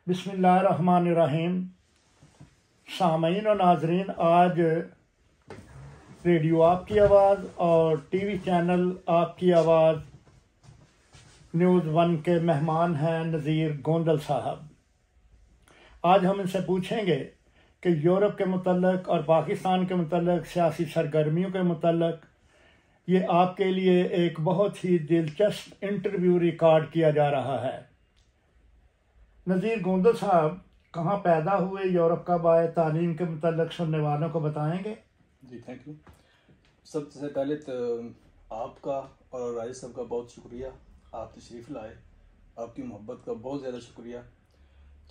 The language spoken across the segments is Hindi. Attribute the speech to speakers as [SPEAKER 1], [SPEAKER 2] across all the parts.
[SPEAKER 1] बिस्मिल्लाहिर्रहमानिर्रहीम। सामीन और नाजरीन, आज रेडियो आपकी आवाज़ और टीवी चैनल आपकी आवाज़ न्यूज़ वन के मेहमान हैं नज़ीर गोंदल साहब। आज हम इनसे पूछेंगे कि यूरोप के मुतल्लक और पाकिस्तान के मुतल्लक सियासी सरगर्मियों के मुतल्लक ये आपके लिए एक बहुत ही दिलचस्प इंटरव्यू रिकॉर्ड किया जा रहा है। नज़ीर गोंदल साहब कहाँ पैदा हुए, यूरोप कब आए, तालीम के मुतल्लक सुनने वालों को बताएंगे?
[SPEAKER 2] जी थैंक यू। सबसे पहले तो आपका और राजेश साहब का बहुत शुक्रिया, आप तशरीफ़ लाए, आपकी मोहब्बत का बहुत ज़्यादा शुक्रिया।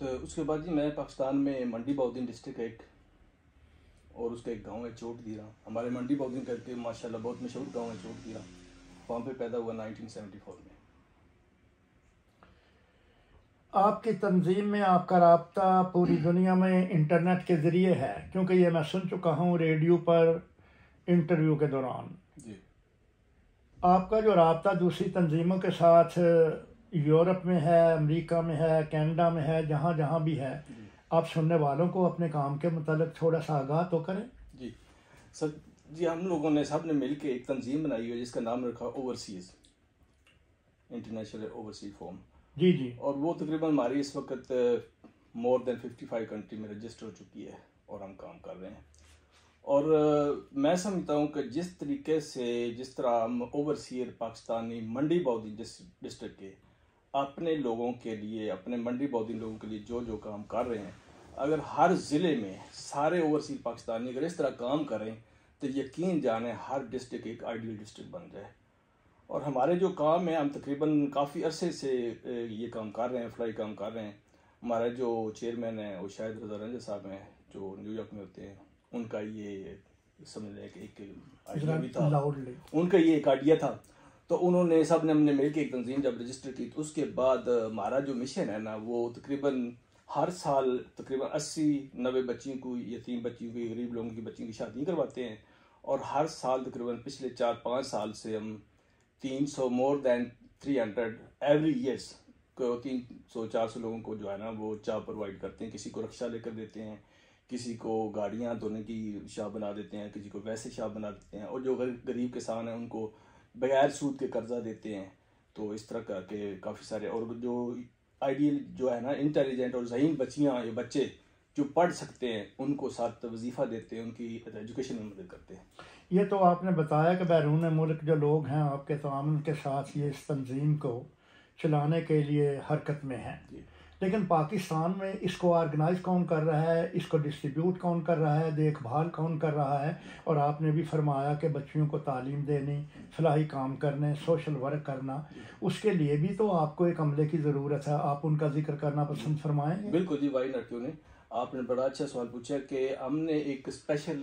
[SPEAKER 2] तो उसके बाद जी मैं पाकिस्तान में मंडी बहाउद्दीन डिस्ट्रिक्ट एक और उसका एक गांव है चोटदीरा, हमारे मंडी बहाउद्दीन करके माशाल्लाह बहुत मशहूर गांव है चोटदीरा, वहाँ पे पैदा हुआ 1974 में।
[SPEAKER 1] आपकी तंजीम में आपका राब्ता पूरी दुनिया में इंटरनेट के ज़रिए है, क्योंकि ये मैं सुन चुका हूँ रेडियो पर इंटरव्यू के दौरान।
[SPEAKER 2] जी
[SPEAKER 1] आपका जो राब्ता दूसरी तंजीमों के साथ यूरोप में है, अमेरिका में है, कनाडा में है, जहाँ जहाँ भी है, आप सुनने वालों को अपने काम के मुतालिक थोड़ा सा आगाह तो करें।
[SPEAKER 2] जी सर जी, हम लोगों ने सब ने मिल के एक तंजीम बनाई है जिसका नाम रखा ओवरसीज़, इंटरनेशनल ओवरसीज फोरम।
[SPEAKER 1] जी जी।
[SPEAKER 2] और वो तकरीबन हमारी इस वक्त मोर देन 55 कंट्री में रजिस्टर हो चुकी है और हम काम कर रहे हैं। और मैं समझता हूँ कि जिस तरीके से जिस तरह हम ओवरसीयर पाकिस्तानी मंडी बहाउद्दीन डिस्ट्रिक्ट के अपने लोगों के लिए, अपने मंडी बहाउद्दीन लोगों के लिए जो जो काम कर रहे हैं, अगर हर ज़िले में सारे ओवरसीज पाकिस्तानी अगर इस तरह काम करें तो यकीन जाने हर डिस्ट्रिक्ट एक आइडियल डिस्ट्रिक्ट बन जाए। और हमारे जो काम है, हम तकरीबन काफ़ी अरसे से ये काम कर रहे हैं, फ्लाई काम कर रहे हैं। हमारा जो चेयरमैन है वो शायद रज़ा रंजन साहब हैं जो न्यूयॉर्क में होते हैं, उनका ये समझ लें कि एक आइडिया भी था, उनका ये एक आइडिया था। तो उन्होंने सब ने हमने मिल के एक तंजीम जब रजिस्टर की, तो उसके बाद हमारा जो मिशन है ना, वो तकरीबन हर साल तकरीबन 80-90 बच्चियों को, यतीम बच्चियों की, गरीब लोगों की बच्चियों की शादी करवाते हैं। और हर साल तकरीबन पिछले 4-5 साल से हम 300 मोर देन 300 एवरी ईयर्स को 300-400 लोगों को जो है ना वो चाह प्रोवाइड करते हैं। किसी को रक्षा लेकर देते हैं, किसी को गाड़ियाँ धोने की शाह बना देते हैं, किसी को वैसे शाह बना देते हैं, और जो गरीब किसान हैं उनको बगैर सूद के कर्जा देते हैं। तो इस तरह करके काफ़ी सारे, और जो आइडियल जो है ना इंटेलिजेंट और ज़हीन बच्चियाँ या बच्चे जो पढ़ सकते हैं उनको साथ वजीफ़ा देते हैं, उनकी एजुकेशन में मदद करते हैं।
[SPEAKER 1] ये तो आपने बताया कि बैरून मुल्क जो लोग हैं आपके तामुन के साथ ये इस तंजीम को चलाने के लिए हरकत में हैं, लेकिन पाकिस्तान में इसको ऑर्गेनाइज कौन कर रहा है, इसको डिस्ट्रीब्यूट कौन कर रहा है, देखभाल कौन कर रहा है? और आपने भी फरमाया कि बच्चियों को तालीम देनी, फलाही काम करने, सोशल वर्क करना, उसके लिए भी तो आपको एक अमले की ज़रूरत है। आप उनका जिक्र करना पसंद फरमाएंगे?
[SPEAKER 2] बिल्कुल जी, वाई नॉट, क्यों नहीं। आपने बड़ा अच्छा सवाल पूछा कि हमने एक स्पेशल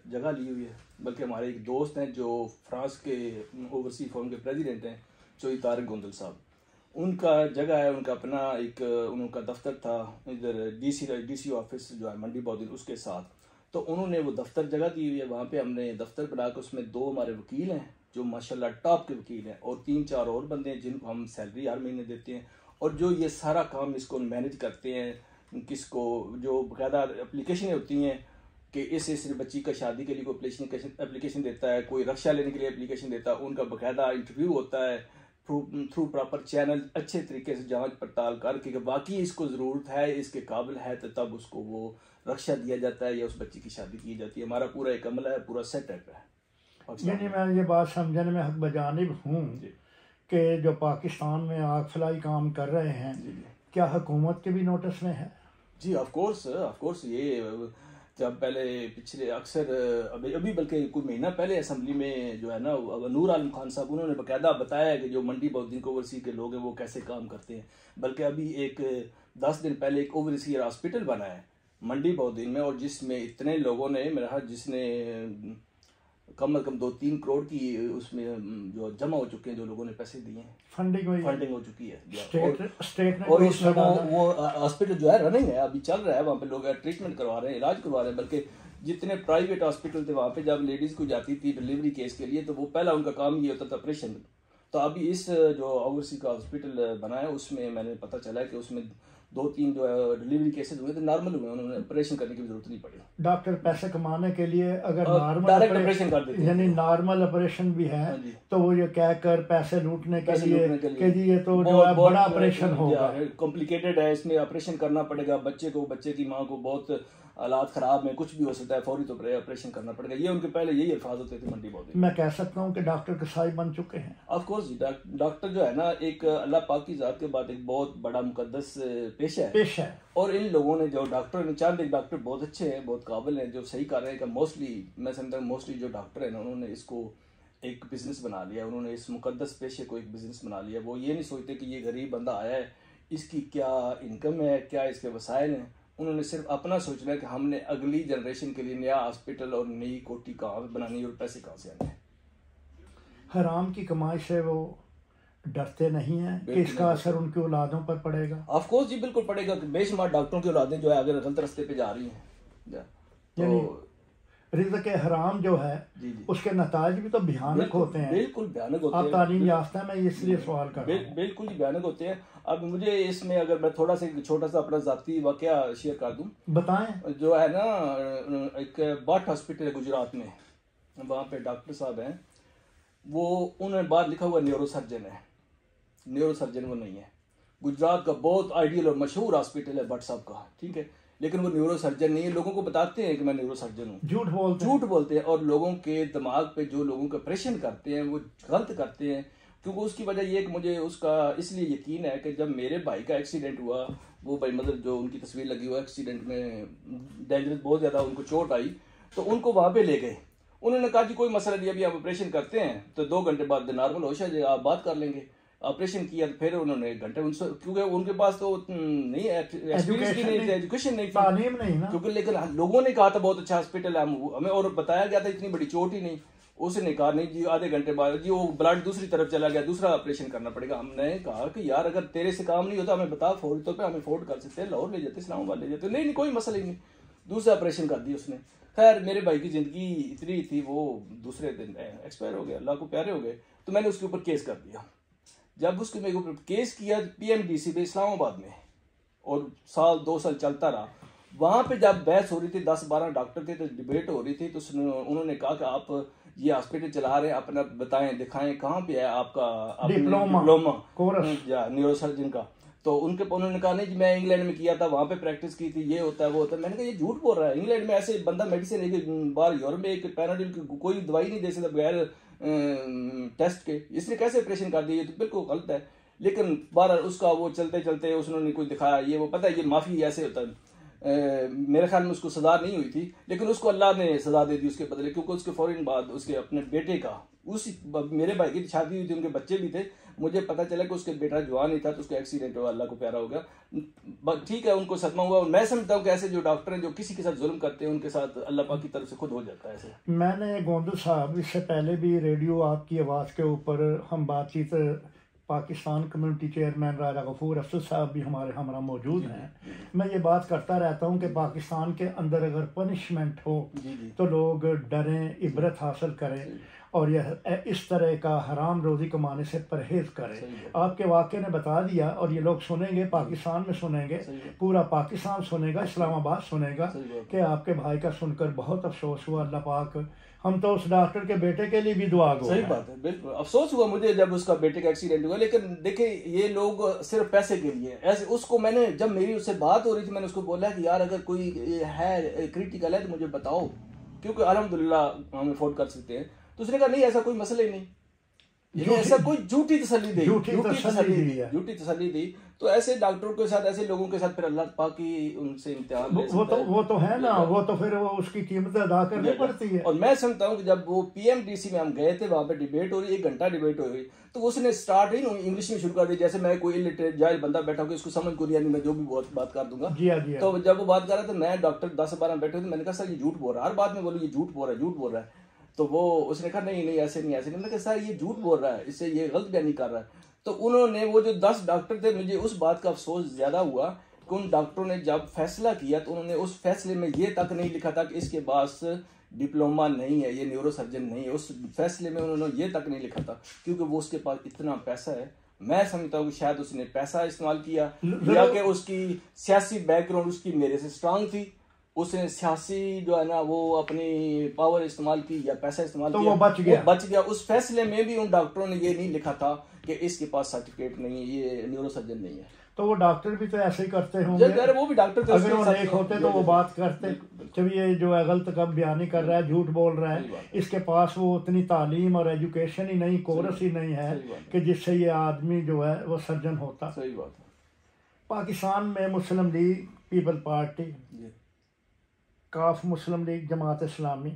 [SPEAKER 2] जगह ली हुई है, बल्कि हमारे एक दोस्त हैं जो फ्रांस के ओवरसीज फोरम के प्रेसिडेंट हैं, चौधरी तारिक गोंदल साहब, उनका जगह है, उनका अपना एक उनका दफ्तर था इधर डीसी ऑफिस जो है मंडी बहाउद्दीन उसके साथ। तो उन्होंने वो दफ्तर जगह दी हुई है, वहाँ पे हमने दफ्तर बनाकर उसमें 2 हमारे वकील हैं जो माशाल्लाह टॉप के वकील हैं, और 3-4 और बंदे हैं जिनको हम सैलरी हर महीने देते हैं, और जो ये सारा काम इसको मैनेज करते हैं। किसको जो बाकायदा एप्लीकेशन होती हैं कि इस बच्ची का शादी के लिए कोई एप्लीकेशन देता है, कोई रक्षा लेने के लिए एप्लीकेशन देता है, उनका बाकायदा इंटरव्यू होता है थ्रू प्रॉपर चैनल, अच्छे तरीके से जांच पड़ताल करके कि बाकी इसको ज़रूरत है, इसके काबिल है, तो तब उसको वो रक्षा दिया जाता है या उस बच्ची की शादी की जाती है। हमारा पूरा एक अमला है, पूरा सेटअप है।
[SPEAKER 1] यानी मैं ये बात समझने में हक बजानिब हूँ कि जो पाकिस्तान में आग फलाई काम कर रहे हैं, क्या हुकूमत के भी नोटिस में है?
[SPEAKER 2] जी ऑफ कोर्स। ये जब पहले पिछले अक्सर अभी बल्कि कोई महीना पहले असेंबली में जो है ना नूर आलम खान साहब, उन्होंने बाकायदा बताया कि जो मंडी बहाउद्दीन को ओवरसीज के लोग हैं वो कैसे काम करते हैं। बल्कि अभी एक 10 दिन पहले एक ओवरसीज हॉस्पिटल बना है मंडी बहाउद्दीन में, और जिसमें इतने लोगों ने मेरा ख्याल जिसने कम से कम 2-3 करोड़ की उसमें जो जमा हो चुके हैं, जो लोगों ने पैसे दिए हैं, फंडिंग हो चुकी है स्टेट ने। और उसमें वो हॉस्पिटल जो है रनिंग है, अभी चल रहा है, वहाँ पे लोग ट्रीटमेंट करवा रहे हैं, इलाज करवा रहे हैं। बल्कि जितने प्राइवेट हॉस्पिटल थे वहाँ पे जब लेडीज़ को जाती थी डिलीवरी केस के लिए, तो वो पहला उनका काम ये होता था ऑपरेशन। तो अभी इस जो ओवरसीज का हॉस्पिटल बना है उसमें मैंने पता चला है कि उसमें 2-3 जो है डिलीवरी केसेस हुए थे नॉर्मल हुए, उन्होंने ऑपरेशन करने की जरूरत नहीं पड़ी।
[SPEAKER 1] डॉक्टर पैसे कमाने के लिए अगर नॉर्मल
[SPEAKER 2] डायरेक्ट ऑपरेशन कर देते हैं,
[SPEAKER 1] यानी नॉर्मल ऑपरेशन भी है तो वो ये कहकर पैसे लूटने के लिए कि जी ये तो जो है बड़ा ऑपरेशन होगा,
[SPEAKER 2] कॉम्प्लिकेटेड है, इसमें ऑपरेशन करना पड़ेगा, बच्चे की माँ को बहुत हालात खराब में, कुछ भी हो सकता है, फौरी तो ऑपरेशन करना पड़ेगा। ये उनके पहले यही अल्फाज होते थे मंडी बहुत।
[SPEAKER 1] मैं कह सकता हूँ कि डॉक्टर कसाई बन चुके हैं।
[SPEAKER 2] ऑफ कोर्स जी, डॉक्टर जो है ना एक अल्लाह पाक की ज़ात के बाद एक बहुत बड़ा मुकद्दस पेशा है। और इन लोगों ने जो डॉक्टर ने, चंद एक डॉक्टर बहुत अच्छे हैं, बहुत काबिल हैं, जो सही कर रहे हैं कि मोस्टली मैं समझता हूँ मोस्टली जो डॉक्टर हैं ना उन्होंने इसको एक बिजनेस बना लिया, उन्होंने इस मुकद्दस पेशे को एक बिजनेस बना लिया। वो ये नहीं सोचते कि ये गरीब बंदा आया है, इसकी क्या इनकम है, क्या इसके वसाइल हैं। उन्होंने सिर्फ अपना सोचना है कि हमने अगली जनरेशन के लिए नया हॉस्पिटल और नई कोठी कहाँ बनानी है और पैसे कहाँ से आने हैं।
[SPEAKER 1] हराम की कमाई से वो डरते नहीं हैं कि इसका असर उनकी औलादों पर पड़ेगा।
[SPEAKER 2] ऑफ कोर्स जी बिल्कुल पड़ेगा। बेशुमार डॉक्टरों की औलादें जो है अगर गलत रास्ते पे जा रही हैं तो
[SPEAKER 1] रिज़्क़ हराम जो है उसके नताज भी तो भयानक होते हैं।
[SPEAKER 2] बिल्कुल भयानक होते हैं।
[SPEAKER 1] आप तालीम याफ्ता है, मैं इसलिए सवाल कर रहा हूं।
[SPEAKER 2] बिल्कुल ही भयानक होते हैं। अब मुझे इसमें अगर मैं थोड़ा सा छोटा सा अपना जाती वाकया शेयर कर दूं,
[SPEAKER 1] बताएं।
[SPEAKER 2] जो है ना एक बट हॉस्पिटल है गुजरात में, वहाँ पे डॉक्टर साहब हैं, वो उन्होंने बाद लिखा हुआ न्यूरो सर्जन है। न्यूरो सर्जन वो नहीं है। गुजरात का बहुत आइडियल और मशहूर हॉस्पिटल है भट्ट साहब का, ठीक है, लेकिन वो न्यूरो सर्जन नहीं है। लोगों को बताते हैं कि मैं न्यूरो सर्जन हूँ, झूठ बोलते हैं। और लोगों के दिमाग पे जो लोगों का ऑपरेशन करते हैं वो गलत करते हैं, क्योंकि उसकी वजह ये कि मुझे उसका इसलिए यकीन है कि जब मेरे भाई का एक्सीडेंट हुआ, वो भाई मतलब जो उनकी तस्वीर लगी हुआ एक्सीडेंट में डेंजरस बहुत ज़्यादा उनको चोट आई, तो उनको वहाँ पे ले गए। उन्होंने कहा जी कोई मसला नहीं, अभी आप ऑपरेशन करते हैं तो 2 घंटे बाद नॉर्मल होश है, आप बात कर लेंगे। ऑपरेशन किया तो फिर उन्होंने 1 घंटे उनसे, क्योंकि उनके पास तो नहीं एक्सपीरियंस भी नहीं था, एजुकेशन नहीं थी, क्योंकि लेकिन लोगों ने कहा था बहुत अच्छा हॉस्पिटल है हमें, और बताया गया था इतनी बड़ी चोट ही नहीं। उसने कहा नहीं जी आधे घंटे बाद जी वो ब्लड दूसरी तरफ चला गया, दूसरा ऑपरेशन करना पड़ेगा। हमने कहा कि यार अगर तेरे से काम नहीं होता हमें बता, फौरी तौर पे हमें अफोर्ड कर सकते हैं, लाहौर ले जाते, इस्लामाबाद ले जाते। नहीं कोई मसला ही नहीं, दूसरा ऑपरेशन कर दिया उसने। खैर मेरे भाई की जिंदगी इतनी थी, वो दूसरे दिन एक्सपायर हो गया, अल्लाह को प्यारे हो गए। तो मैंने उसके ऊपर केस कर दिया। जब उसके मेरे ऊपर केस किया PMDC में इस्लामाबाद में, और 2 साल चलता रहा। वहाँ पे जब बहस हो रही थी, 10-12 डॉक्टर थे, तो डिबेट हो रही थी, तो उन्होंने कहा कि आप ये हॉस्पिटल चला रहे हैं, अपना बताएं, दिखाएं कहाँ पे है आपका डिप्लोमा न्यूरो सर्जन का। तो उन्होंने कहा नहीं जी मैं इंग्लैंड में किया था, वहाँ पे प्रैक्टिस की थी, ये होता है वो होता है। मैंने कहा ये झूठ बोल रहा है, इंग्लैंड में ऐसे बंदा मेडिसिन लेके बाहर यूरोप में एक पैनाडिल की कोई दवाई नहीं दे सकता बगैर टेस्ट के, इसने कैसे ऑपरेशन कर दिया, ये तो बिल्कुल गलत है। लेकिन बार उसका वो चलते चलते उसने कुछ दिखाया, ये वो पता है ये माफी ऐसे होता है। मेरे ख्याल में उसको सजा नहीं हुई थी, लेकिन उसको अल्लाह ने सजा दे दी उसके बदले, क्योंकि उसके फौरन बाद उसके अपने बेटे का, उसी मेरे भाई की शादी हुई थी, उनके बच्चे भी थे, मुझे पता चला कि उसके बेटा जवान ही था, तो उसका एक्सीडेंट हुआ, अल्लाह को प्यारा हो गया। ठीक है, उनको सदमा हुआ। और मैं समझता हूँ कि ऐसे जो डॉक्टर हैं जो किसी के साथ जुल्म करते हैं, उनके साथ अल्लाह पाक की तरफ से खुद हो जाता है ऐसे।
[SPEAKER 1] मैंने गोंदू साहब इससे पहले भी रेडियो आपकी आवाज़ के ऊपर हम बातचीत, पाकिस्तान कम्युनिटी चेयरमैन राजा गफूर अफसर साहब भी हमारे हमरा मौजूद हैं। मैं ये बात करता रहता हूँ कि पाकिस्तान के अंदर अगर पनिशमेंट हो तो लोग डरें, इबरत हासिल करें और यह इस तरह का हराम रोज़ी कमाने से परहेज करें। आपके वाक़े ने बता दिया, और ये लोग सुनेंगे, पाकिस्तान में सुनेंगे, पूरा पाकिस्तान सुनेगा, इस्लामाबाद सुनेगा कि आपके भाई का सुनकर बहुत अफसोस हुआ। अल्लाह पाक हम तो उस डॉक्टर के बेटे के लिए भी दुआ गो।
[SPEAKER 2] सही बात है, बिल्कुल अफसोस हुआ मुझे जब उसका बेटे का एक्सीडेंट हुआ। लेकिन देखिए ये लोग सिर्फ पैसे के लिए ऐसे, उसको मैंने जब मेरी उससे बात हो रही थी, मैंने उसको बोला कि यार अगर कोई है क्रिटिकल है तो मुझे बताओ, क्योंकि अल्हम्दुलिल्लाह हम अफोर्ड कर सकते हैं। तो उसने कहा नहीं ऐसा कोई मसला ही नहीं, ऐसा कोई झूठी तसल्ली दी। तो ऐसे डॉक्टरों के साथ, ऐसे लोगों के साथ फिर अल्लाह पाक की उनसे इम्तिहान
[SPEAKER 1] वो तो है ना, वो तो फिर वो उसकी कीमत अदा करनी पड़ती है।
[SPEAKER 2] और मैं समझता हूँ कि जब वो PMDC में हम गए थे, वहाँ पे डिबेट हो रही, 1 घंटा डिबेट हो रही, तो उसने स्टार्ट ही इंग्लिश में शुरू कर दी, जैसे मैं कोई इलिटरेट जाहिल बंदा बैठा होगा, इसको समझ को नहीं, मैं जो भी बात कर दूंगा। तो जब वो बात कर रहा था, मैं डॉक्टर 10-12 बैठे थे, मैंने कहा सर ये झूठ बोल रहा है, हर बात में बोलो ये झूठ बोल रहा है। तो वो उसने कहा नहीं ऐसे नहीं। मैंने कहा सर ये झूठ बोल रहा है, इससे ये गलत बयानी कर रहा है। तो उन्होंने, वो जो 10 डॉक्टर थे, मुझे उस बात का अफसोस ज्यादा हुआ कि उन डॉक्टरों ने जब फैसला किया तो उन्होंने उस फैसले में ये तक नहीं लिखा था कि इसके पास डिप्लोमा नहीं है, ये न्यूरो सर्जन नहीं है। उस फैसले में उन्होंने ये तक नहीं लिखा था, क्योंकि वो उसके पास इतना पैसा है। मैं समझता हूँ कि शायद उसने पैसा इस्तेमाल किया या कि उसकी सियासी बैकग्राउंड उसकी मेरे से स्ट्रांग थी, उसने सियासी जो है ना वो अपनी पावर इस्तेमाल की या पैसा इस्तेमाल
[SPEAKER 1] तो
[SPEAKER 2] किया,
[SPEAKER 1] वो बच गया।
[SPEAKER 2] उस फैसले में भी उन डॉक्टरों ने ये नहीं लिखा था कि इसके पास सर्टिफिकेट नहीं है, ये न्यूरोसर्जन नहीं है।
[SPEAKER 1] तो वो डॉक्टर भी तो ऐसे ही करते होंगे,
[SPEAKER 2] वो भी डॉक्टर थे,
[SPEAKER 1] अगर वो नेक होते तो वो बात करते जब ये जो है गलत कब बयानी कर रहा है, झूठ बोल रहा है, इसके पास वो उतनी तालीम और एजुकेशन ही नहीं, कोर्स ही नहीं है कि जिससे ये आदमी जो है वो सर्जन होता।
[SPEAKER 2] सही बात है।
[SPEAKER 1] पाकिस्तान में मुस्लिम लीग, पीपल पार्टी, काफ मुस्लिम लीग, जमात इस्लामी,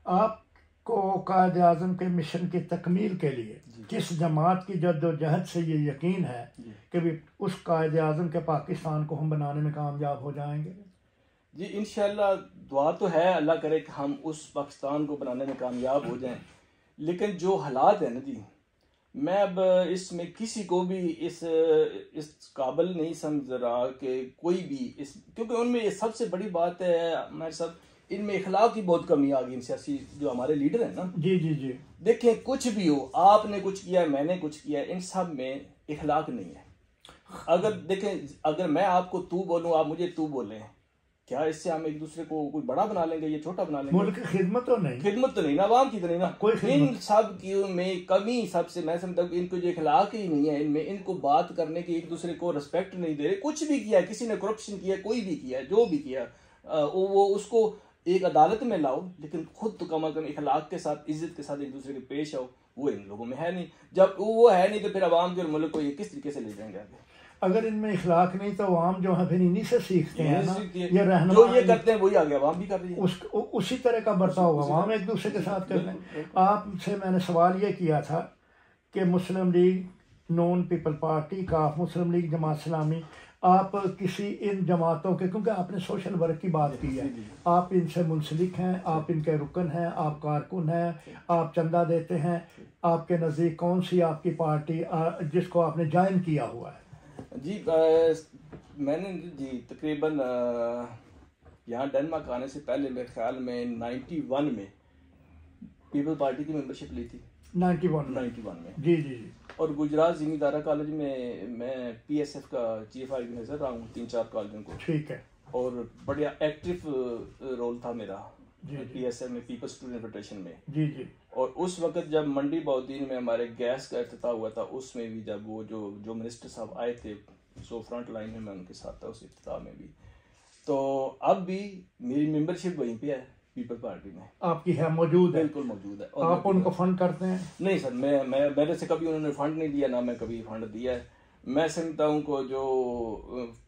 [SPEAKER 1] आपको कायद आज़म के मिशन की तकमील के लिए किस जमात की जद्दोजहद से ये यकीन है कि भी उस कायद आज़म के पाकिस्तान को हम बनाने में कामयाब हो जाएंगे?
[SPEAKER 2] जी इंशाल्लाह दुआ तो है, अल्लाह करे कि हम उस पाकिस्तान को बनाने में कामयाब हो जाएं, लेकिन जो हालात है ना जी, मैं अब इसमें किसी को भी इस काबिल नहीं समझ रहा कि कोई भी इस, क्योंकि उनमें ये सबसे बड़ी बात है हमारे सब, इनमें इखलाक की बहुत कमी आ गई सियासी जो हमारे लीडर हैं ना।
[SPEAKER 1] जी जी जी,
[SPEAKER 2] देखें कुछ भी हो, आपने कुछ किया, मैंने कुछ किया, इन सब में इखलाक नहीं है। अगर देखें, अगर मैं आपको तू बोलूं, आप मुझे तू बोलें, क्या इससे हम एक दूसरे को कोई बड़ा बना लेंगे या छोटा बना लेंगे?
[SPEAKER 1] मुल्क की खिदमत तो नहीं ना,
[SPEAKER 2] आवाम की तो नहीं ना।
[SPEAKER 1] कोई
[SPEAKER 2] इन सब की में कमी सबसे मैं समझता हूँ, इनको जो इखलाक ही नहीं है, इनमें इनको बात करने की, एक दूसरे को रिस्पेक्ट नहीं दे रहे। कुछ भी किया, किसी ने करप्शन किया, कोई भी किया, जो भी किया, वो उसको एक अदालत में लाओ, लेकिन खुद तो कम अज कम इखलाक के साथ, इज्जत के साथ एक दूसरे के पेश आओ। वो इन लोगों में है नहीं। जब वो है नहीं तो फिर आवाम के और मुल्क को ये किस तरीके से ले जाएंगे आगे?
[SPEAKER 1] अगर इनमें इखलाक नहीं तो आवाम जो है फिर इन्हीं से सीखते हैं ना, ये रहना
[SPEAKER 2] जो ये करते हैं वही आगे आवाम भी कर रही है।
[SPEAKER 1] उसी तरह का बर्ताव आवाम एक दूसरे के साथ कर रहे हैं। आपसे मैंने सवाल ये किया था कि मुस्लिम लीग, नॉन पीपल पार्टी, काफ मुस्लिम लीग, जमात इस्लामी, आप किसी इन जमातों के, क्योंकि आपने सोशल वर्क की बात की है, आप इनसे मुंसलिक हैं, आप इनके रुकन हैं, आप कारकुन हैं, आप चंदा देते हैं, आपके नज़दीक कौन सी आपकी पार्टी जिसको आपने ज्वाइन किया हुआ है?
[SPEAKER 2] जी मैंने जी तकरीबन यहाँ डेनमार्क आने से पहले मेरे ख्याल में 91 में पीपल पार्टी की मेंबरशिप ली थी।
[SPEAKER 1] 91
[SPEAKER 2] में
[SPEAKER 1] जी जी जी।
[SPEAKER 2] और गुजरात ज़मींदारा कॉलेज में मैं PSF का चीफ ऑर्गेनाइजर रहा हूँ 3-4 कॉलेजों को।
[SPEAKER 1] ठीक है।
[SPEAKER 2] और बढ़िया एक्टिव रोल था मेरा PSF में, पीपल स्टूडेंट फेडरेशन में।
[SPEAKER 1] जी जी।
[SPEAKER 2] और उस वक्त जब मंडी बौद्दीन में हमारे गैस का इफ्तिताह हुआ था, उसमें भी जब वो जो मिनिस्टर साहब आए थे, सो फ्रंट लाइन में मैं उनके साथ था उस इफ्तिताह में भी। तो अब भी मेरी मेंबरशिप वहीं पे है पीपल पार्टी में।
[SPEAKER 1] आपकी है, मौजूद है?
[SPEAKER 2] बिल्कुल मौजूद है।
[SPEAKER 1] और आप उनको फंड करते हैं?
[SPEAKER 2] नहीं सर, मैं मेरे से कभी उन्होंने फंड नहीं दिया, ना मैं कभी फंड दिया है। मैं समझता हूँ को जो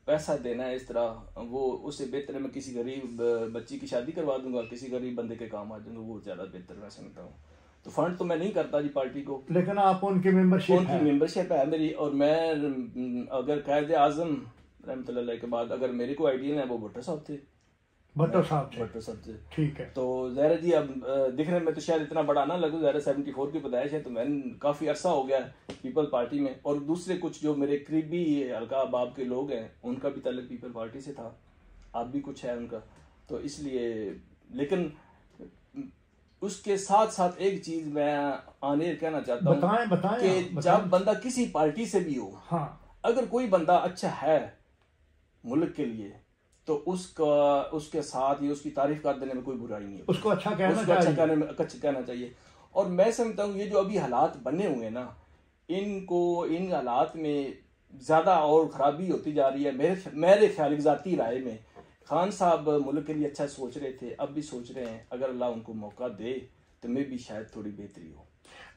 [SPEAKER 2] पैसा देना है इस तरह, वो उससे बेहतर है मैं किसी गरीब बच्ची की शादी करवा दूंगा, किसी गरीब बंदे के काम आ जाऊंगा, वो ज़्यादा बेहतर मैं समझता हूँ। तो फंड तो मैं नहीं करता जी पार्टी को,
[SPEAKER 1] लेकिन आप उनकी मेंबरशिप
[SPEAKER 2] है मेरी। और मैं अगर कायदे आज़म रहमतुल्लाह के बाद अगर मेरे को आइडियल है वो भुट्टो साहब थे।
[SPEAKER 1] भुट्टो साहब से ठीक है।
[SPEAKER 2] तो ज़ाहिर जी अब दिखने में तो शायद इतना बड़ा ना लगूं, ज़ाहिर 74 की पैदाइश है, तो मैंने काफ़ी अरसा हो गया पीपल पार्टी में। और दूसरे कुछ जो मेरे करीबी हल्का अहबाब के लोग हैं उनका भी ताल्लुक पीपल पार्टी से था, अब भी कुछ है उनका, तो इसलिए। लेकिन उसके साथ साथ एक चीज़ मैं आने कहना चाहता हूँ कि जब बंदा किसी पार्टी से भी हो,
[SPEAKER 1] हाँ,
[SPEAKER 2] अगर कोई बंदा अच्छा है मुल्क के लिए तो उसके साथ ही उसकी तारीफ कर देने में कोई बुराई नहीं है,
[SPEAKER 1] उसको अच्छा कहना चाहिए।
[SPEAKER 2] और मैं समझता हूँ ये जो अभी हालात बने हुए हैं ना, इन हालात में ज़्यादा और ख़राबी होती जा रही है। मेरे ख्याल ज़ाती राय में खान साहब मुल्क के लिए अच्छा सोच रहे थे, अब भी सोच रहे हैं, अगर अल्लाह उनको मौका दे तो मैं भी शायद थोड़ी बेहतरी हो।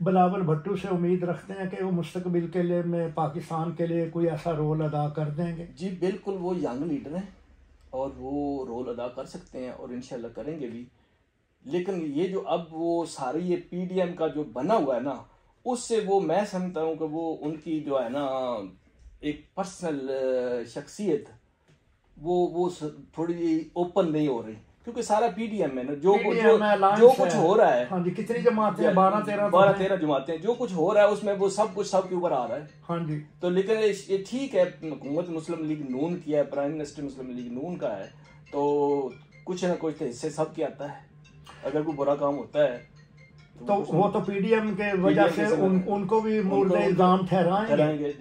[SPEAKER 1] बिलावल भुट्टो से उम्मीद रखते हैं कि वो मुस्तकबिल के लिए में पाकिस्तान के लिए कोई ऐसा रोल अदा कर देंगे?
[SPEAKER 2] जी बिल्कुल, वो यंग लीडर हैं और वो रोल अदा कर सकते हैं और इंशाल्लाह करेंगे भी। लेकिन ये जो अब वो सारी ये PDM का जो बना हुआ है ना, उससे वो मैं समझता हूँ कि वो उनकी जो है ना एक पर्सनल शख्सियत वो थोड़ी ओपन नहीं हो रही, क्योंकि सारा PDM है ना, जो कुछ हो रहा है।
[SPEAKER 1] हाँ जी, कितनी जमातें हैं?
[SPEAKER 2] 12-13 जमातें, जो कुछ हो रहा है उसमें वो सब कुछ सबके ऊपर आ रहा है।
[SPEAKER 1] हाँ जी।
[SPEAKER 2] तो लेकिन ये ठीक है, हुकूमत मुस्लिम लीग नून की है, प्राइम मिनिस्टर मुस्लिम लीग नून का है, तो कुछ ना कुछ तो हिस्से सब के आता है। अगर कोई बुरा काम होता है
[SPEAKER 1] तो वो तो पीडीएम के वजह से उनको भी मुर्द इल्जाम ठहराएंगे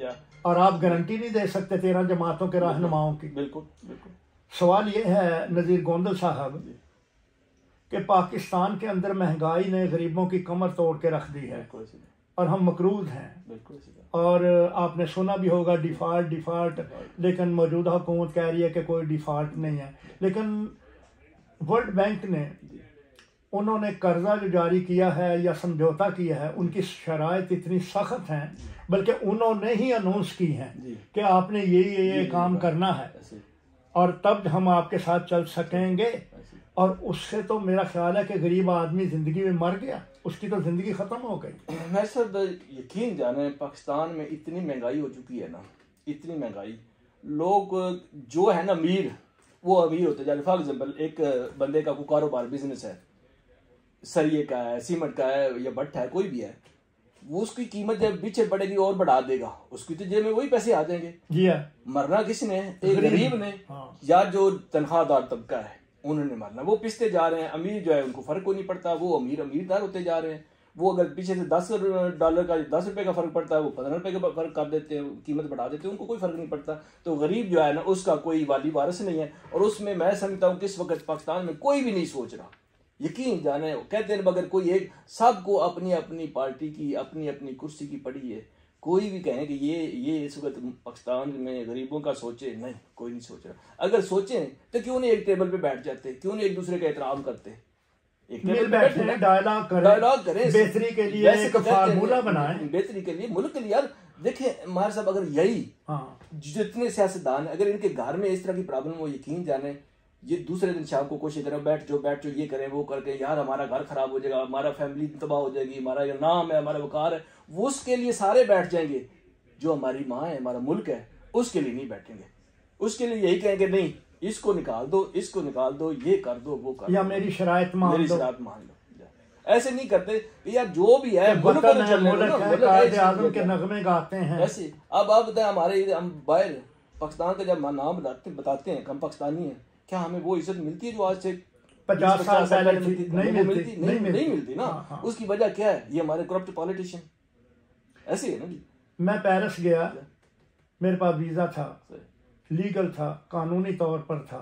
[SPEAKER 1] और आप गारंटी नहीं दे सकते 13 जमातों के रहनुमाओं की।
[SPEAKER 2] बिल्कुल बिल्कुल।
[SPEAKER 1] सवाल ये है नज़ीर गोंदल साहब कि पाकिस्तान के अंदर महंगाई ने गरीबों की कमर तोड़ के रख दी है और हम मकरूज हैं। और आपने सुना भी होगा डिफ़ॉल्ट, लेकिन मौजूदा हुकूमत कह रही है कि कोई डिफ़ॉल्ट नहीं है। लेकिन वर्ल्ड बैंक ने उन्होंने कर्जा जो जारी किया है या समझौता किया है उनकी शराइत इतनी सख्त हैं, बल्कि उन्होंने ही अनाउंस की हैं कि आपने ये काम करना है और तब हम आपके साथ चल सकेंगे। और उससे तो मेरा ख्याल है कि गरीब आदमी ज़िंदगी में मर गया, उसकी तो ज़िंदगी ख़त्म हो गई।
[SPEAKER 2] मैं सब यकीन जाने पाकिस्तान में इतनी महंगाई हो चुकी है ना, इतनी महंगाई, लोग जो है ना अमीर वो अमीर होते जा रहे। फॉर एग्जाम्पल एक बंदे का कोई कारोबार बिजनेस है, सरिये का है, सीमेंट का है या भट्ट है, कोई भी है, वो उसकी कीमत जब पीछे बढ़ेगी और बढ़ा देगा, उसकी तो जेब में वही पैसे आ जाएंगे। जी है। मरना किसने? एक गरीब ने। हाँ। या जो तनख्वाहदार तबका है उन्होंने मरना। वो पिसते जा रहे हैं, अमीर जो है उनको फर्क को नहीं पड़ता, वो अमीरदार होते जा रहे हैं। वो अगर पीछे से $10 का 10 रुपए का फर्क पड़ता है, वो 15 रुपए का फर्क कर देते हैं, कीमत बढ़ा देते हैं, उनको कोई फर्क नहीं पड़ता। तो गरीब जो है ना उसका कोई वाली वारिस नहीं है। और उसमें मैं समझता हूँ किस वक्त पाकिस्तान में कोई भी नहीं सोच रहा, यकीन जाने कहते हैं मगर कोई एक, सबको अपनी अपनी पार्टी की अपनी अपनी कुर्सी की पड़ी है। कोई भी कहे कि ये इस वक्त पाकिस्तान में गरीबों का सोचे, नहीं, कोई नहीं सोच रहा। अगर सोचें तो क्यों नहीं एक टेबल पे बैठ जाते, क्यों नहीं एक दूसरे का एहतराम करते, एक टेबल पे बैठे डायलॉग करें, बेहतरी के लिए एक फार्मूला बनाएं, बेहतरी के लिए, मुल्क के लिए। यार देखिए मार साहब, अगर यही जितने सियासतदान अगर इनके घर में इस तरह की प्रॉब्लम हो, यकीन जाने ये दूसरे दिन शाम को कोशिश करें, बैठ जाओ, ये करें वो करके, यार हमारा घर खराब हो जाएगा, हमारा फैमिली तबाह हो जाएगी, हमारा ये नाम है, हमारा वकार है, वो उसके लिए सारे बैठ जाएंगे। जो हमारी माँ है, हमारा मुल्क है, उसके लिए नहीं बैठेंगे। उसके लिए यही कहेंगे नहीं इसको निकाल दो, इसको निकाल दो, ये कर दो, वो कर दो, या मेरी शराइत मान लो। ऐसे नहीं करते यार, जो भी है मुल्क के नगमे गाते हैं ऐसे। अब आप बताए हमारे हम बाहर पाकिस्तान का जब नाम बताते हैं हम पाकिस्तानी हैं, क्या हमें वो इज्जत मिलती है जो आज से 50 साल पहले मिलती? नहीं मिलती ना। हाँ। उसकी वजह क्या है? ये हमारे करप्ट पॉलिटिशियन ऐसे है ना जी। मैं पेरिस गया, मेरे पास वीजा था, लीगल था, कानूनी तौर पर था।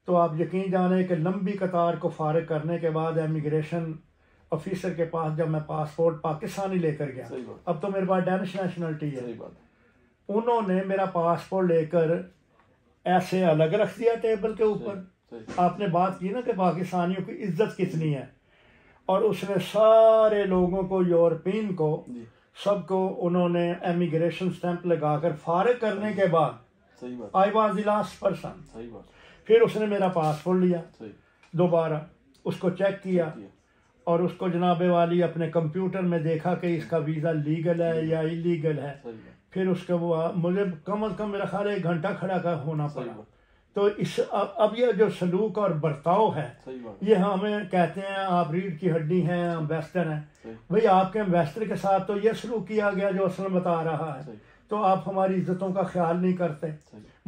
[SPEAKER 2] तो आप यकीन जाने कि लंबी कतार को फारिग करने के बाद इमिग्रेशन ऑफिसर के पास जब मैं पासपोर्ट पाकिस्तानी लेकर गया, अब तो मेरे पास डेनिश नेशनलिटी है, उन्होंने मेरा पासपोर्ट लेकर ऐसे अलग रख दिया टेबल के ऊपर। आपने बात की ना कि पाकिस्तानियों की इज्जत कितनी है, और उसने सारे लोगों को, यूरोपियन को, सबको उन्होंने इमिग्रेशन स्टैंप लगाकर फारिग करने के बाद I was the last person. फिर उसने मेरा पासपोर्ट लिया, दोबारा उसको चेक किया और उसको जनाबे वाली अपने कंप्यूटर में देखा कि इसका वीज़ा लीगल है या इलीगल है। फिर उसके मुझे कम अज़ कम मेरा ख्याल 1 घंटा खड़ा का होना पड़ा। तो इस अब ये जो सलूक और बर्ताव है, ये हमें कहते हैं आप रीढ़ की हड्डी हैं, एम्बेसडर हैं। भाई आपके एम्बेसडर के साथ तो ये सलूक किया गया जो असलम बता रहा है। तो आप हमारी इज्जतों का ख्याल नहीं करते,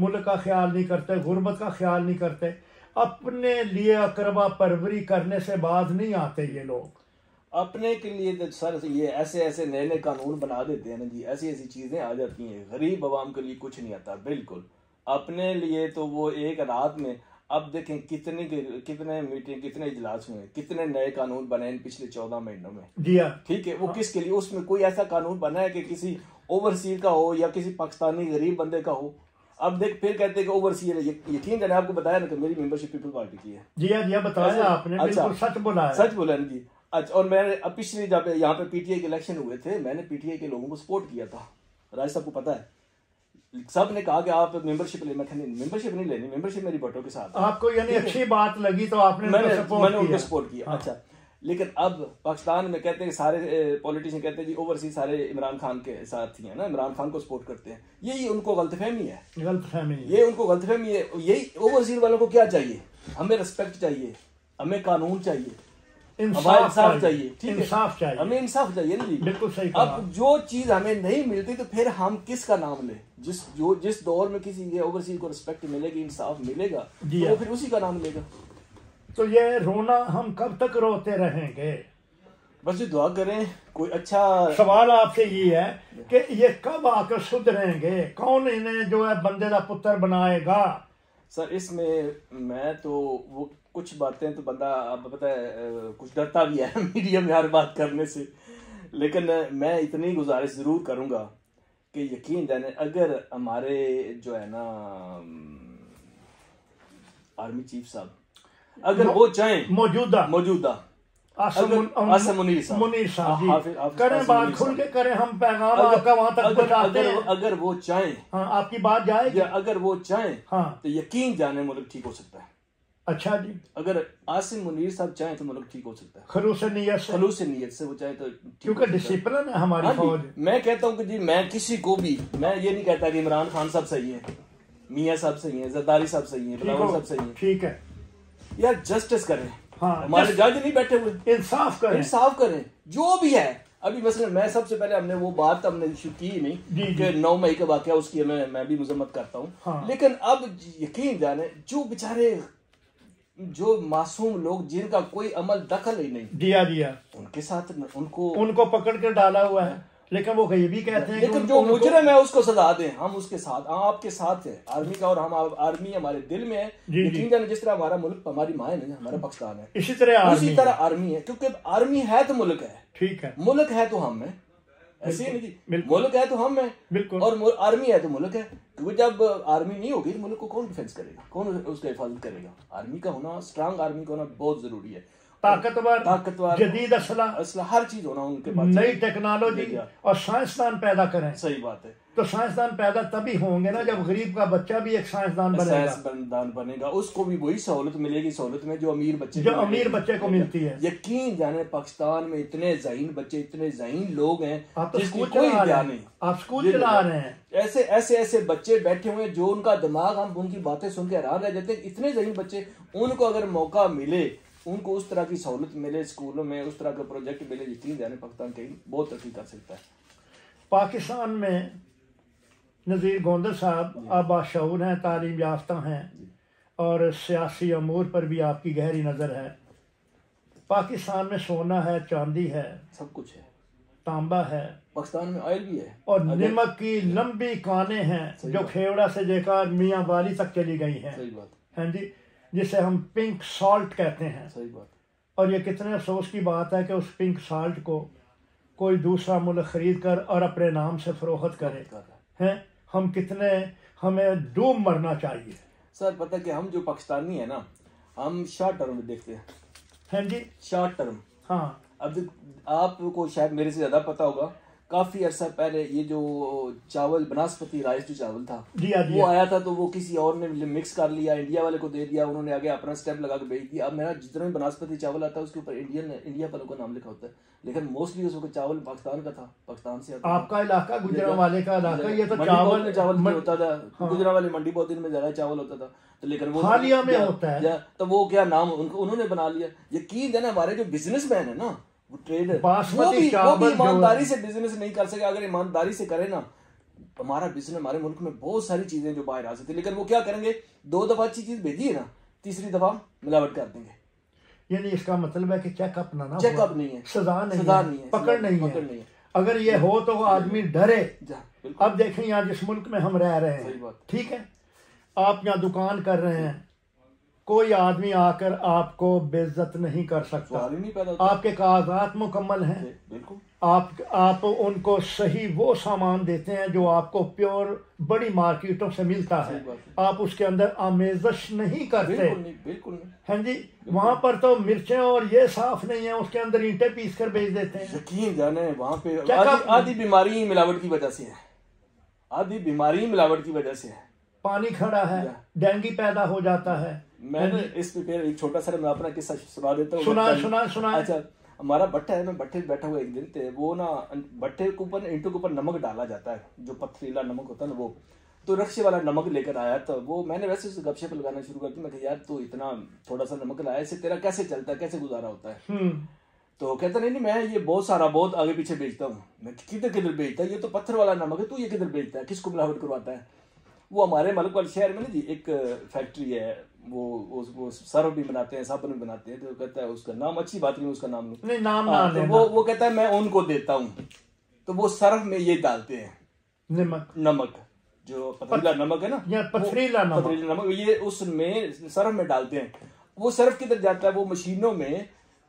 [SPEAKER 2] मुल्क का ख्याल नहीं करते, गुर्बत का ख्याल नहीं करते। अपने लिए अकरबा परवरी करने से बाज नहीं आते ये लोग। अपने के लिए तो सर ये ऐसे ऐसे नए नए कानून बना देते हैं ना जी, ऐसी ऐसी चीज़ें आ जाती हैं। गरीब आवाम के लिए कुछ नहीं आता बिल्कुल। अपने लिए तो वो एक रात में, अब देखें कितने मीटिंग, कितने इजलास हुए, कितने नए कानून बने इन पिछले 14 महीनों में। जी हाँ, ठीक है। वो किसके लिए? उसमें कोई ऐसा कानून बना है कि किसी ओवरसीज का हो या किसी पाकिस्तानी गरीब बंदे का हो? अब देख फिर कहते हैं कि ओवरसीज, यकीन करें आपको बताया ना कि मेरी मेंबरशिप पीपल पार्टी की है। जी हाँ, बताया आपने, बिल्कुल सच बोला, सच बोला ना जी। अच्छा, और मैंने अब पिछले जब यहाँ पे पीटीआई के इलेक्शन हुए थे, मैंने पीटीआई के लोगों को सपोर्ट किया था। राज साहब को पता है, सब ने कहा कि आप मेंबरशिप ले, मैं मेंबरशिप नहीं लेनी, मेंबरशिप मेरी वोटों के साथ। आपको यानी अच्छी बात लगी तो आपने मैंने उनको सपोर्ट किया। अच्छा, लेकिन अब पाकिस्तान में कहते हैं सारे पॉलिटिशियन कहते हैं जी ओवरसीज सारे इमरान खान के साथ ही है ना, इमरान खान को सपोर्ट करते हैं। यही उनको गलतफहमी है, ये उनको गलतफहमी है। यही ओवरसीज वालों को क्या चाहिए? हमें रिस्पेक्ट चाहिए, हमें कानून चाहिए, इंसाफ चाहिए, ठीक है, इंसाफ चाहिए, हमें इंसाफ चाहिए ना जी। बिल्कुल सही। अब जो चीज हमें नहीं मिलती तो फिर हम किसका नाम ले? जिस दौर में किसी के ओवरसीज को रिस्पेक्ट मिलेगी, इंसाफ मिलेगा, तो वो फिर उसी का नाम लेगा। तो ये रोना हम कब तक रोते रहेंगे? बस ये दुआ करें कोई अच्छा।
[SPEAKER 1] सवाल आपसे ये है कि ये कब आकर सुधरेंगे, कौन इन्हें जो है बंदे का पुत्र बनाएगा?
[SPEAKER 2] सर इसमें मैं तो वो कुछ बातें तो बंदा अब पता है कुछ डरता भी है मीडिया में हर बात करने से, लेकिन मैं इतनी गुजारिश ज़रूर करूँगा कि यकीन जाने अगर हमारे जो है ना आर्मी चीफ साहब अगर वो चाहें मौजूदा आसिम मुनीर
[SPEAKER 1] साहब जी करें बात खुल के करें, हम पैगाम आपका वहां तक पहुंचाते हैं।
[SPEAKER 2] अगर वो चाहें,
[SPEAKER 1] हाँ आपकी बात जाएगी,
[SPEAKER 2] अगर वो चाहें
[SPEAKER 1] हाँ
[SPEAKER 2] तो यकीन जाने मुल्क ठीक हो सकता है।
[SPEAKER 1] अच्छा जी,
[SPEAKER 2] अगर आसिम मुनीर साहब चाहें तो मुल्क ठीक हो सकता है,
[SPEAKER 1] खलूस नीयत से
[SPEAKER 2] वो चाहे तो,
[SPEAKER 1] क्योंकि डिसिप्लिन है हमारी फौज।
[SPEAKER 2] मैं कहता हूँ कि जी मैं किसी को भी, मैं ये नहीं कहता कि इमरान खान साहब सही है, मियाँ साहब सही है, जरदारी साहब सही है, बिलावल साहब सही है, ठीक है यार जस्टिस करें। हाँ, हमारे जज नहीं बैठे हुए, इंसाफ करें जो भी है। अभी मसलन मैं सबसे पहले हमने वो बात हमने की ही नहीं कि 9 मई का वाकया, उसकी मैं भी मजम्मत करता हूँ। हाँ। लेकिन अब यकीन जाने जो बेचारे जो मासूम लोग जिनका कोई अमल दखल ही नहीं दिया उनके साथ उनको पकड़ कर डाला हुआ है। लेकिन वो ये भी कहते हैं लेकिन जो मुजरिम है उसको सजा दें, हम उसके साथ, आपके साथ है आर्मी का, और हम आर्मी हमारे दिल में है। यकीन जाने जिस तरह हमारा मुल्क हमारी माँ है, हमारा पाकिस्तान है, उसी तरह आर्मी है, क्योंकि आर्मी है तो मुल्क है, ठीक है, मुल्क है तो हम है, ऐसे ही नहीं, मुल्क है तो हम है बिल्कुल, और आर्मी है तो मुल्क है। क्योंकि जब आर्मी नहीं होगी मुल्क को कौन डिफेंस करेगा, कौन उसका हिफाजत करेगा? आर्मी का होना, स्ट्रांग आर्मी का होना बहुत जरूरी है, ताकतवर जदीद असला हर चीज होना उनके पास, नई टेक्नोलॉजी और साइंसदान पैदा करें। सही बात है। तो साइंसदान पैदा तभी होंगे ना जब गरीब का बच्चा भी एक साइंसदान बनेगा, उसको भी वही सहूलत मिलेगी, सहूलत में जो अमीर बच्चे को मिलती है। यकीन जाने पाकिस्तान में इतने ज़हीन बच्चे, इतने ज़हीन लोग हैं, जिसकी कोई बयान नहीं। आप स्कूल चला रहे हैं, ऐसे बच्चे बैठे हुए हैं जो उनका दिमाग, हम उनकी बातें सुन के हैरान रह जाते हैं। इतने ज़हीन बच्चे, उनको अगर मौका मिले, उनको उस तरह की सहूलत मिले स्कूलों में, उस तरह का प्रोजेक्ट मिले, यकीन जाने पाकिस्तान कहीं बहुत तरक्की कर सकता है। पाकिस्तान में नज़ीर गोंदर साहब आप बाशऊर हैं, तालीम याफ्ता हैं, और सियासी अमूर पर भी आपकी गहरी नज़र है। पाकिस्तान में सोना है, चांदी है, सब कुछ है, तांबा है, पाकिस्तान में ऑयल भी है, और नमक की लंबी कानें हैं जो खेवड़ा से लेकर मियाँ वाली तक चली गई हैं। सही बात है जी, जिसे हम पिंक सॉल्ट कहते हैं। सही बात। और ये कितने अफसोस की बात है कि उस पिंक सॉल्ट को कोई दूसरा मुल्क खरीद कर और अपने नाम से फरोख्त करे हैं। हम कितने, हमें डूब मरना चाहिए। सर पता कि हम जो पाकिस्तानी है ना, हम शॉर्ट टर्म में देखते हैं जी, शॉर्ट टर्म। हाँ, अब आपको शायद मेरे से ज्यादा पता होगा, काफी अरसा पहले ये जो चावल बनास्पति राइस जो चावल था वो आया था, तो वो किसी और ने मिक्स कर लिया, इंडिया वाले को दे दिया, उन्होंने आगे अपना स्टैम्प लगा के बेच दिया। अब मेरा जितना भी बनास्पति चावल आता है उसके ऊपर इंडिया वालों का नाम लिखा होता है, लेकिन मोस्टली उसको चावल पाकिस्तान का था, पाकिस्तान से आता। आपका इलाका गुजरांवाले का इलाका, ये तो चावल होता था, गुजरांवाले मंडी बहुत दिन में ज्यादा चावल होता था, तो लेकिन वो हालिया में होता है, तो वो क्या नाम उन्होंने बना लिया। यकीन है ना, हमारे जो बिजनेसमैन है ना, वो ट्रेडर, वो भी ईमानदारी से बिजनेस नहीं कर सके। अगर ईमानदारी से करे ना, हमारा बिजनेस, हमारे मुल्क में बहुत सारी चीजें जो बाहर आ सकती है, लेकिन वो क्या करेंगे, 2 दफा अच्छी चीज भेजी है ना, तीसरी दफा मिलावट कर देंगे। यानी इसका मतलब है कि चेकअप ना, चेकअप नहीं है, सजा नहीं है, पकड़ नहीं है। अगर ये हो तो आदमी डरे। अब देखें यहाँ जिस मुल्क में हम रह रहे हैं, ठीक है, आप यहाँ दुकान कर रहे हैं, कोई आदमी आकर आपको बेइज्जत नहीं कर सकता, आपके कागजात मुकम्मल हैं, बिल्कुल, आप उनको सही वो सामान देते हैं जो आपको प्योर बड़ी मार्केटों से मिलता है, आप उसके अंदर आमेजश नहीं करते, बिल्कुल हैं जी। वहाँ पर तो मिर्चें और ये साफ नहीं है, उसके अंदर ईंटें पीस कर बेच देते हैं। यकीन जाने वहाँ पे आधी बीमारी मिलावट की वजह से है, आधी बीमारी मिलावट की वजह से है। पानी खड़ा है, डेंगू पैदा हो जाता है। मैंने इस पे फिर एक छोटा सा मैं अपना किस्सा सुना देता हूँ। सुना। अच्छा, हमारा भट्टा है, मैं भट्टे बैठा हुआ एक दिन थे, वो ना भट्टे के ऊपर, ईंटों के ऊपर नमक डाला जाता है, जो पथरीला नमक होता है ना, वो तो रक्शे वाला नमक लेकर आया। तो वो मैंने वैसे उसे गपशप लगाना शुरू कर दी, मैं कहा यार तू इतना थोड़ा सा नमक लाया, इससे तेरा कैसे चलता है, कैसे गुजारा होता है? तो कहता नहीं मैं ये बहुत सारा बहुत आगे पीछे बेचता हूँ। मैं किधर किधर बेचता है, ये तो पत्थर वाला नमक है, तू ये किधर बेचता है, किसको मिलावट करवाता है? वो हमारे मलक वाले शहर में ना जी एक फैक्ट्री है, वो सर्फ भी बनाते हैं, साबुन भी बनाते हैं, तो कहता है उसका नाम, अच्छी बात नहीं उसका नाम
[SPEAKER 1] नहीं, नाम ना
[SPEAKER 2] तो वो कहता है मैं उनको देता हूँ, तो वो सर्फ में ये डालते हैं नमक जो पथरीला नमक है ना,
[SPEAKER 1] पथरीला
[SPEAKER 2] नमक ये उसमें सर्फ में डालते हैं। वो सर्फ किधर जाता है? वो मशीनों में,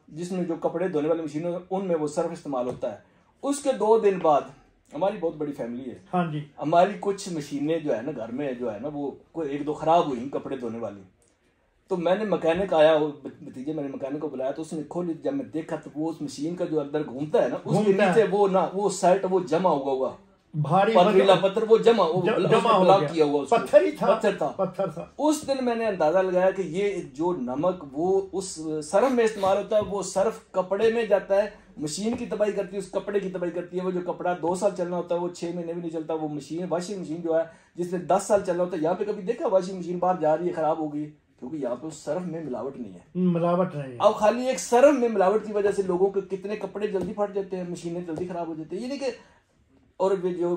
[SPEAKER 2] जिसमें जो कपड़े धोने वाली मशीनों उनमें वो सर्फ इस्तेमाल होता है। उसके 2 दिन बाद, हमारी बहुत बड़ी फैमिली है,
[SPEAKER 1] हाँ जी,
[SPEAKER 2] हमारी कुछ मशीनें जो है ना घर में जो है ना वो कोई 1-2 खराब हुई कपड़े धोने वाली, तो मैंने मैकेनिक आया, भतीजे मैंने मैकेनिक को बुलाया, तो उसने खोली, जब मैं देखा तो वो उस मशीन का जो अंदर घूमता है ना उसके नीचे वो साइट वो जमा हुआ
[SPEAKER 1] भारी
[SPEAKER 2] पथरीला पत्थर, वो जमा ब्लॉक किया हुआ
[SPEAKER 1] पत्थर था।
[SPEAKER 2] उस दिन मैंने अंदाजा लगाया कि ये जो नमक वो उस सर्फ में इस्तेमाल होता है, वो सर्फ कपड़े में जाता है, मशीन की तबाही करती है, उस कपड़े की तबाही करती है। वो जो कपड़ा 2 साल चलना होता है वो 6 महीने भी नहीं चलता। वो मशीन, वाशिंग मशीन जो है जिसने 10 साल चलना होता है, यहाँ पे कभी देखा वाशिंग मशीन बाहर जा रही है खराब हो गई? क्योंकि यहाँ पे उस सर्फ में मिलावट नहीं है,
[SPEAKER 1] मिलावट नहीं है।
[SPEAKER 2] अब खाली एक सर्फ में मिलावट की वजह से लोगों के कितने कपड़े जल्दी फट जाते हैं, मशीनें जल्दी खराब हो जाती है। ये नहीं कि, और जो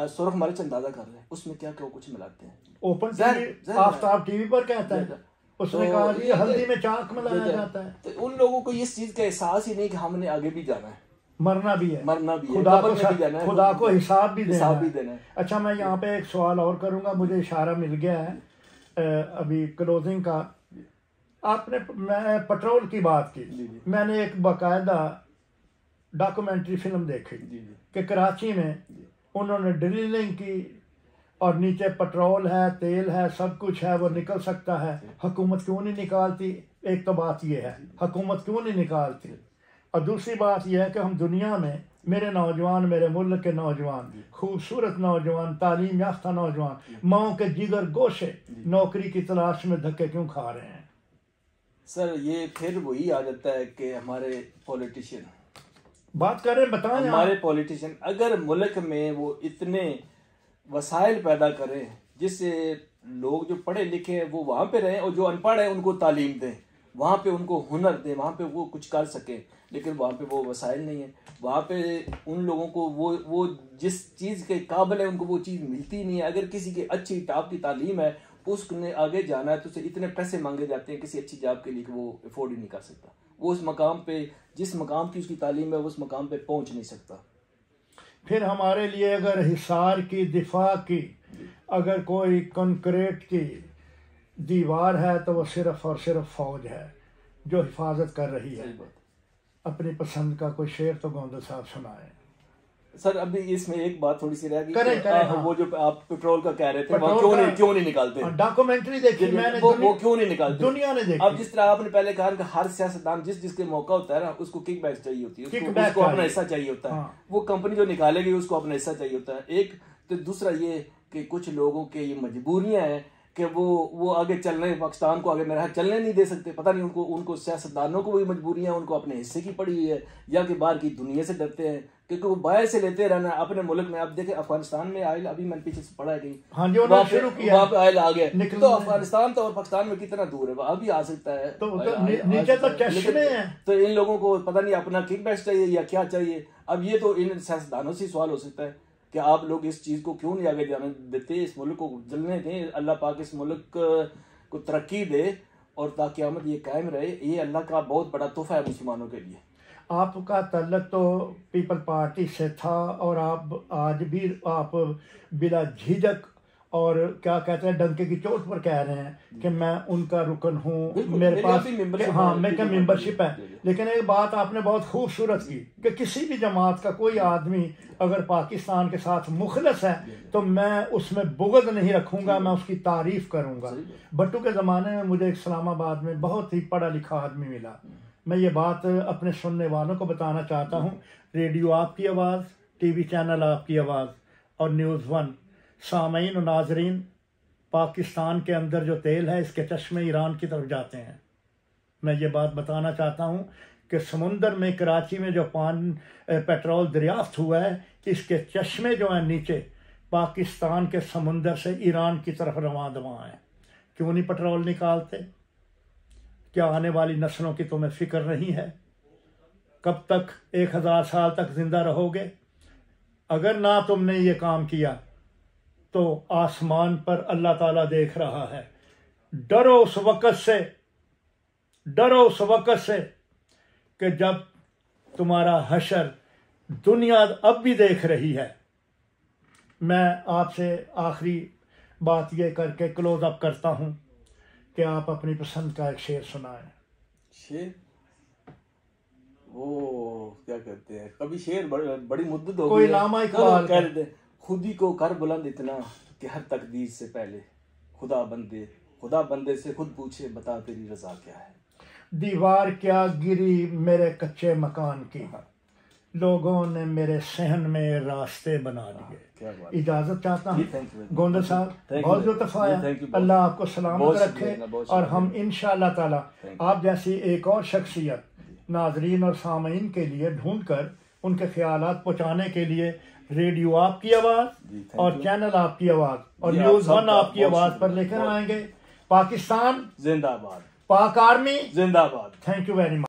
[SPEAKER 2] सुरख हमारे अंदाजा कर रहे हैं उसमें क्या क्या कुछ मिलाते हैं।
[SPEAKER 1] ओपन आफ्ताब टीवी पर कहता है, उसने कहा कि हल्दी में चाक मिलाया जाता है।
[SPEAKER 2] तो उन लोगों को इस चीज का एहसास ही नहीं कि हमने आगे भी जाना है,
[SPEAKER 1] मरना भी है, खुदा को हिसाब भी देना है। अच्छा, मैं यहाँ पे एक सवाल और करूंगा, मुझे इशारा मिल गया है अभी क्लोजिंग का। आपने, मैं पेट्रोल की बात की, मैंने एक बाकायदा डॉक्यूमेंट्री फिल्म देखी कि कराची में उन्होंने ड्रिलिंग की और नीचे पेट्रोल है, तेल है, सब कुछ है, वो निकल सकता है, हुकूमत क्यों नहीं निकालती? एक तो बात ये है, हुकूमत क्यों नहीं निकालती, और दूसरी बात यह है कि हम दुनिया में, मेरे नौजवान, मेरे मुल्क के नौजवान, खूबसूरत नौजवान, तालीम याफ्ता नौजवान, माओ के जिगर गोशे नौकरी की तलाश में धक्के क्यों खा रहे हैं?
[SPEAKER 2] सर ये फिर वही आ जाता है कि हमारे पॉलिटिशियन
[SPEAKER 1] बात करें, बताएं,
[SPEAKER 2] हमारे पॉलिटिशियन अगर मुल्क में वो इतने वसाइल पैदा करें जिससे लोग जो पढ़े लिखे हैं वो वहाँ पे रहें, और जो अनपढ़ हैं उनको तालीम दें, वहाँ पे उनको हुनर दें, वहाँ पे वो कुछ कर सकें, लेकिन वहाँ पे वो वसाइल नहीं है। वहाँ पे उन लोगों को वो जिस चीज़ के काबिल है उनको वो चीज़ मिलती नहीं है। अगर किसी की अच्छी टॉप की तालीम है, उसने आगे जाना है, तो उसे इतने पैसे मांगे जाते हैं किसी अच्छी जॉब के लिए कि वो अफोर्ड ही नहीं कर सकता। वो उस मकाम पे, जिस मकाम की उसकी तालीम है, उस मकाम पे पहुँच नहीं सकता।
[SPEAKER 1] फिर हमारे लिए अगर हिसार की दिफा की अगर कोई कंक्रीट की दीवार है तो वो सिर्फ और सिर्फ फौज है जो हिफाजत कर रही है। अपनी पसंद का कोई शेर तो गोंद साहब सुनाए।
[SPEAKER 2] सर अभी इसमें एक बात थोड़ी सी रह गई,
[SPEAKER 1] हाँ।
[SPEAKER 2] वो जो आप पेट्रोल का कह रहे थे, क्यों नहीं निकालते?
[SPEAKER 1] डॉक्यूमेंट्री देखी मैंने,
[SPEAKER 2] वो क्यों नहीं निकालते?
[SPEAKER 1] दुनिया ने देखी।
[SPEAKER 2] अब जिस तरह आपने पहले कहा कि हर सियासतदान जिसके मौका होता है ना उसको किक बैक चाहिए होती है, उसको अपना हिस्सा चाहिए होता है। वो कंपनी जो निकालेगी उसको अपना हिस्सा चाहिए होता है। एक तो दूसरा ये कि कुछ लोगों के ये मजबूरियां हैं कि वो आगे चलने, पाकिस्तान को आगे मेरा चलने नहीं दे सकते। पता नहीं उनको सियासतदानों को भी मजबूरियां, उनको अपने हिस्से की पड़ी हुई है, या कि बाहर की दुनिया से डरते हैं क्योंकि वो बाहर से लेते रहना अपने मुल्क में। आप देखें अफगानिस्तान में आयल, अभी मैंने पीछे से पढ़ा है कहीं,
[SPEAKER 1] वहाँ पे
[SPEAKER 2] आयल आ गया, तो अफगानिस्तान तो और पाकिस्तान में कितना दूर है, वहां भी आ सकता है,
[SPEAKER 1] तो नीचे तो चश्मे हैं।
[SPEAKER 2] तो इन लोगों को पता नहीं अपना किकबैक चाहिए या क्या चाहिए। अब ये तो इन सियासतदानों से सवाल हो सकता है कि आप लोग इस चीज़ को क्यों नहीं आगे जाने देते, इस मुल्क को जलने दें। अल्लाह पाक इस मुल्क को तरक्की दे और ताकि क़यामत ये कायम रहे। ये अल्लाह का बहुत बड़ा तोहफा है मुसलमानों के लिए।
[SPEAKER 1] आपका तल्लक तो पीपल पार्टी से था और आप आज भी आप बिला झिझक और क्या कहते हैं डंके की चोट पर कह रहे हैं कि मैं उनका रुकन हूँ, मेरे पास हाँ मेरे मेंबरशिप है। लेकिन एक बात आपने बहुत खूबसूरत की कि किसी भी जमात का कोई आदमी अगर पाकिस्तान के साथ मुखलस है तो मैं उसमें बुग़्ज़ नहीं रखूँगा, मैं उसकी तारीफ़ करूँगा। भट्टू के ज़माने में मुझे इस्लामाबाद में बहुत ही पढ़ा लिखा आदमी मिला। मैं ये बात अपने सुनने वालों को बताना चाहता हूँ, रेडियो आपकी आवाज़, टीवी चैनल आपकी आवाज़ और न्यूज़ 1 सामीन और नाजरीन, पाकिस्तान के अंदर जो तेल है इसके चश्मे ईरान की तरफ जाते हैं। मैं ये बात बताना चाहता हूँ कि समुंदर में कराची में जो पेट्रोल दरियाफ्त हुआ है, इसके चश्मे जो हैं नीचे पाकिस्तान के समुंदर से ईरान की तरफ रवां दवां हैं। क्यों नहीं पेट्रोल निकालते? क्या आने वाली नस्लों की तुम्हें फिक्र नहीं है? कब तक 1000 साल तक जिंदा रहोगे? अगर ना तुमने ये काम किया तो आसमान पर अल्लाह ताला देख रहा है। डरो उस वक़्त से, डरो उस वक़्त से कि जब तुम्हारा हशर दुनिया अब भी देख रही है। मैं आपसे आखिरी बात ये करके क्लोज अप करता हूँ कि आप अपनी पसंद का एक शेर सुनाएं।
[SPEAKER 2] शेर वो क्या कहते हैं, कभी शेर बड़ी मुद्दत हो
[SPEAKER 1] कोई
[SPEAKER 2] गई है।
[SPEAKER 1] इल्लामा इकबाल
[SPEAKER 2] कह दे, खुद ही को कर बुलंद इतना कि हर तकदीर से पहले खुदा बंदे से खुद पूछे बता तेरी रजा क्या है।
[SPEAKER 1] दीवार क्या गिरी मेरे कच्चे मकान की, लोगों ने मेरे सहन में रास्ते बना दिए। इजाजत चाहता हूँ गोंदल साहब, बहुत लुत्फ आया। अल्लाह आपको सलामत रखे और हम इंशाअल्लाह ताला आप जैसी एक और शख्सियत नाजरीन और सामीन के लिए ढूंढ कर उनके ख्यालात पहुँचाने के लिए रेडियो आपकी आवाज़ और चैनल आपकी आवाज़ और न्यूज़ वन आपकी आवाज़ पर लेकर आएंगे। पाकिस्तान
[SPEAKER 2] जिंदाबाद,
[SPEAKER 1] पाक आर्मी
[SPEAKER 2] जिंदाबाद।
[SPEAKER 1] Thank you very much.